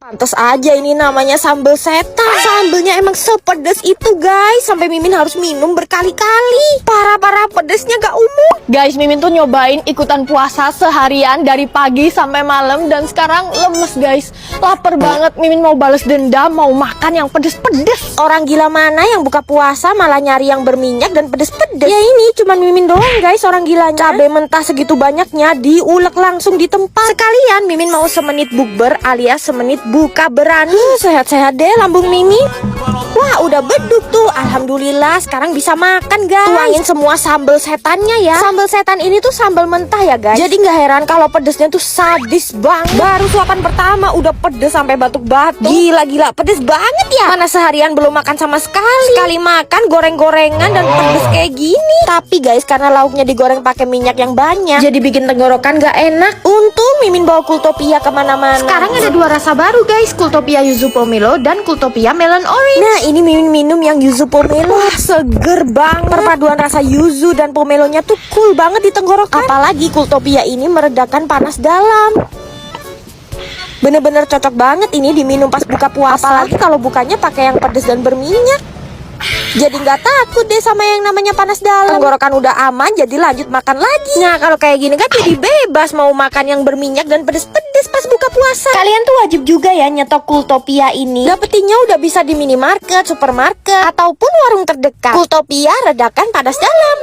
Pantes aja ini namanya sambal setan. Sambelnya emang sepedes itu guys, sampai Mimin harus minum berkali-kali. Parah-parah pedesnya gak umum. Guys, Mimin tuh nyobain ikutan puasa seharian dari pagi sampai malam dan sekarang lemes guys. Lapar banget, Mimin mau balas dendam, mau makan yang pedes-pedes. Orang gila mana yang buka puasa malah nyari yang berminyak dan pedes-pedes. Ya ini cuman Mimin doang guys orang gilanya. Cabai mentah segitu banyaknya diulek langsung di tempat. Sekalian Mimin mau semenit bukber alias semenit buka berani. Sehat-sehat deh lambung Mimin. Wah udah beduk tuh. Alhamdulillah sekarang bisa makan guys. Tuangin semua sambal setannya ya. Sambal setan ini tuh sambal mentah ya guys. Jadi gak heran kalau pedesnya tuh sadis banget. Baru suapan pertama udah pedes sampai batuk-batuk. Gila-gila pedes banget ya. Mana seharian belum makan sama sekali. Sekali makan goreng-gorengan dan pedes kayak gini. Tapi guys karena lauknya digoreng pakai minyak yang banyak, jadi bikin tenggorokan gak enak. Untung Mimin bawa Kultopia kemana-mana. Sekarang ada dua rasa baru guys, Kultopia Yuzu Pomelo dan Kultopia Melon Orange. Nah ini Mimin minum yang Yuzu Pomelo. Wah seger banget. Perpaduan rasa Yuzu dan Pomelonya tuh cool banget di tenggorokan. Apalagi Kultopia ini meredakan panas dalam. Bener-bener cocok banget ini diminum pas buka puasa. Apalagi kalau bukanya pakai yang pedas dan berminyak. Jadi nggak takut deh sama yang namanya panas dalam. Tenggorokan udah aman, jadi lanjut makan lagi. Nah kalau kayak gini kan jadi bebas mau makan yang berminyak dan pedes-pedes pas buka puasa. Kalian tuh wajib juga ya nyetok Kultopia ini. Dapetinnya udah bisa di minimarket, supermarket, ataupun warung terdekat. Kultopia redakan panas dalam.